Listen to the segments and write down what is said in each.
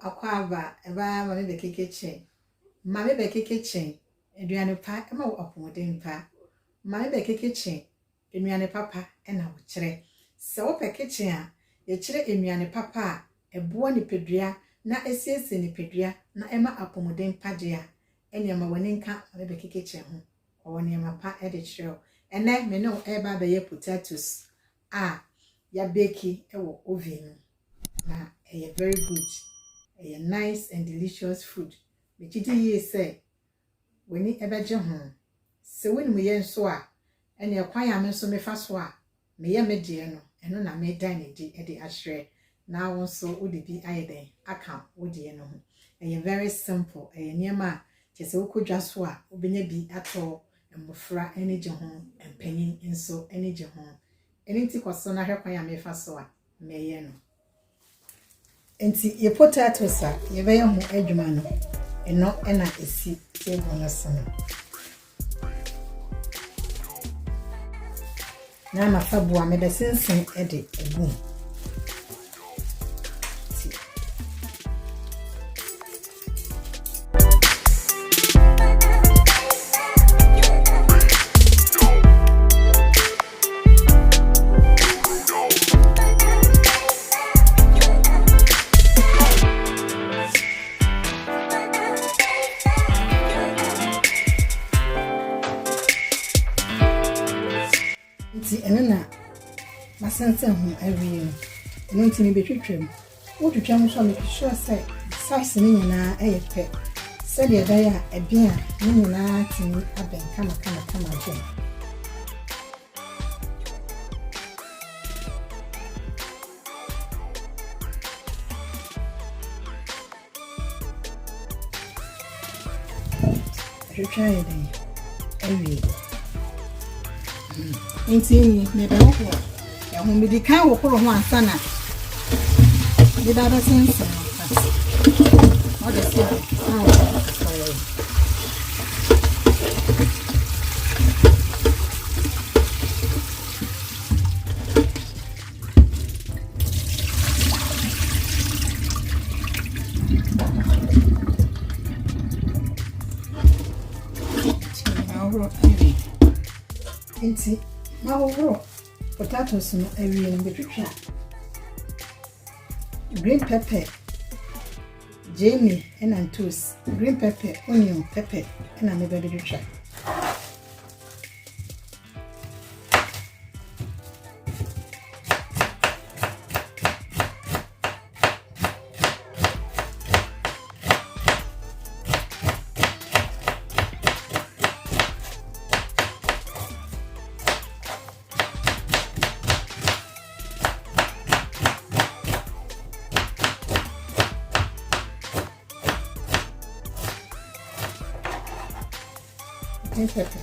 akwaba eba mame beke kitchen. Mame beke kitchen. Eduane pa ema wo apomodin pa. Mame beke kitchen. Enuane papa ena wo kire. Se wo pe kitchen a ye kire enuane papa a eboa ni pedua na esiese ni pedua na ema apomodin pagye a ene ma wani nka mame beke kitchen ho. Woni ma pa e de kire. Ene me no eba be ye potatoes ya bake ewo oven. Na very good. Nice and delicious food. Me chiti ye say when you ever ho. Se when me yen so a ene kwan ya me so me fa so a me ye me de no eno na me dan ne di e de ahre na won so odi bi ayeden aka odi no ho. Very simple. Niema chese wokodwa so a obenya bi ato mbofra ene je ho empanyin nso ene je ho. Eni ti kwaso na hwe kwan ya me fa so a me ye no. Enti ye potatoes a ye be ho adwuma no eno ena esi table no so na ma fa bua me be sensen e de egu enena masense ho awie eno ntini betwetwem wo twetwam so me sure say size ni nyina eyepe se de da ya ebia ni nyina tini aben kama je try it awie Intini me be ho ya ho me di kan wo koro ho ansana di da ba sense o de se Inti ma wo potatoes no awie no betwetwa green pepper jamie and toast green pepper onion pepper and me be betwetwa pepper.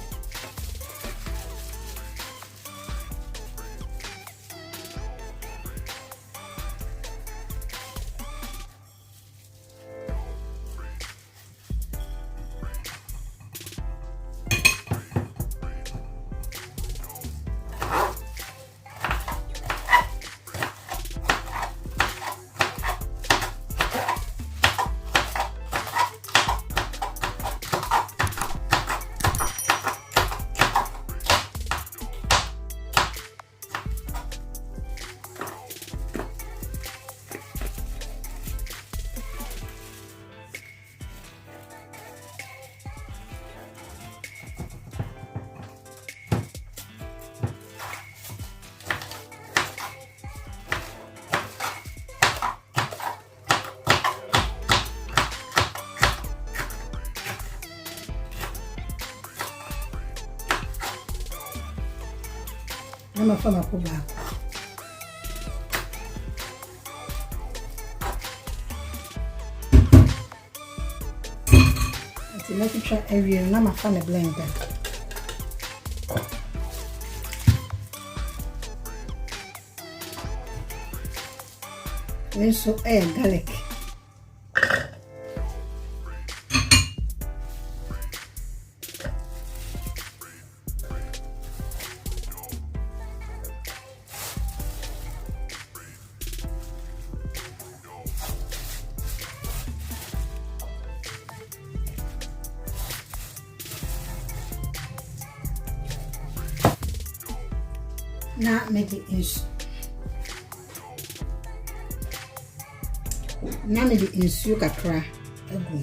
Nama fama kuba. Ati make try every nama fama blender. Then so garlic. na maybe insu kakra agu.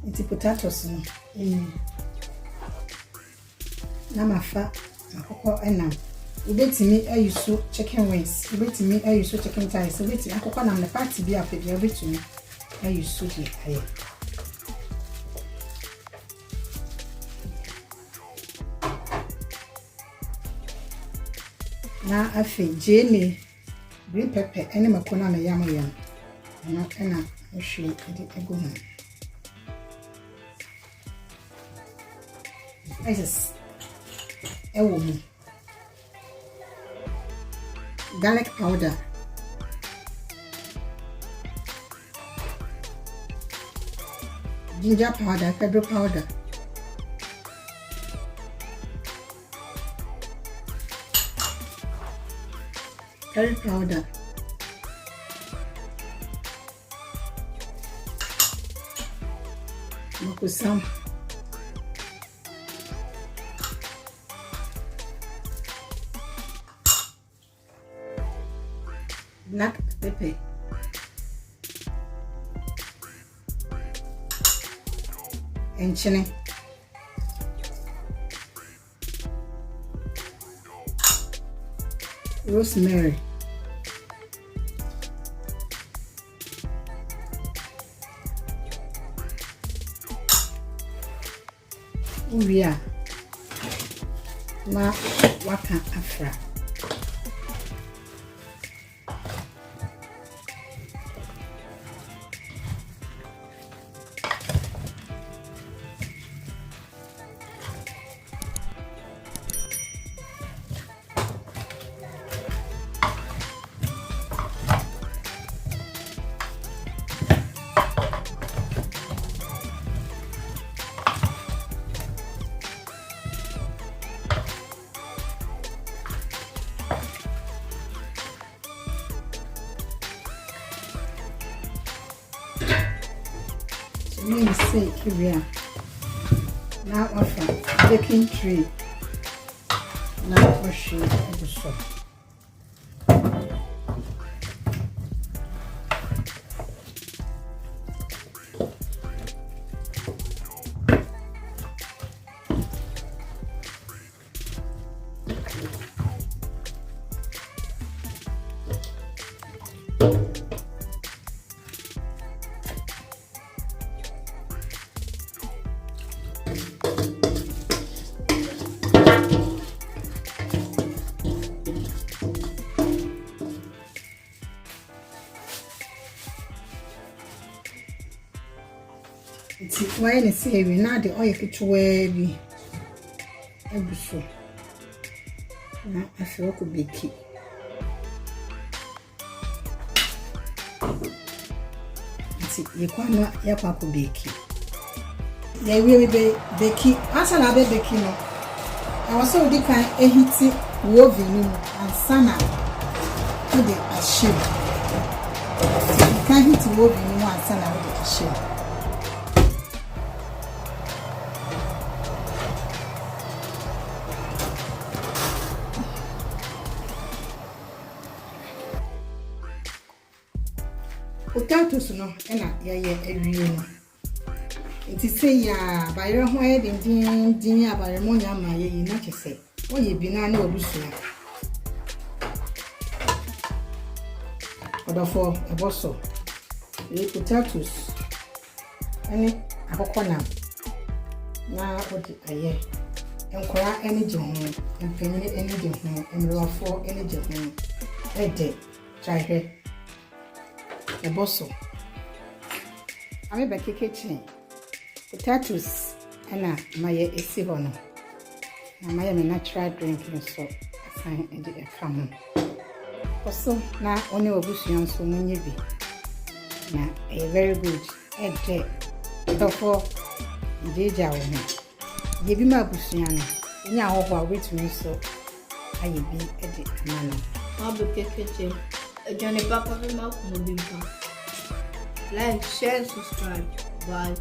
It's potatoes. Namafa, akoko enam. Ubetimi ayuso chicken wings. Ubetimi ayuso chicken thighs. Ubetimi akoko nam na party bi afedi ubetimi ayuso di aye. Na afi jene green pepper ene makona na yam. Na ena ohwe edi ego ho. Spices. Garlic powder. Ginger powder, pepper powder. Curry powder. Makusam. Black pepper. And chili. Rosemary. Uria. Na waka afra. Let me say here. Now offer baking tray. Now wash it also. Why na say we na the oil kitwe bi ebuso na afi ko beki nti yekwana yakwa ko beki ya we be beki asa na be beki no awaso di kan ehiti wo vini ansana to the ashim kan hiti wo vini ansana wo the ashim. Potatoes no ena ya ewie no enti say ya bayre ho e din ya bayre mo nya ma ye na chese o ye bi na obusua odofo eboso e potatoes ene akoko na na odi aye enkora ene je ho empanyin ene je ho emrofo ene je ho ede try eboso ame be kitchen potatoes ana maye esi ho no na maye me natural drink so asan ede e ka ho also na oni obusuan so munye bi na very good ede tofo jeja wo he ye bi ma busuan no nya ho a wetumi so aye bi ede amana I'll be kitchen. Johnny Papa, like, share, subscribe. Bye.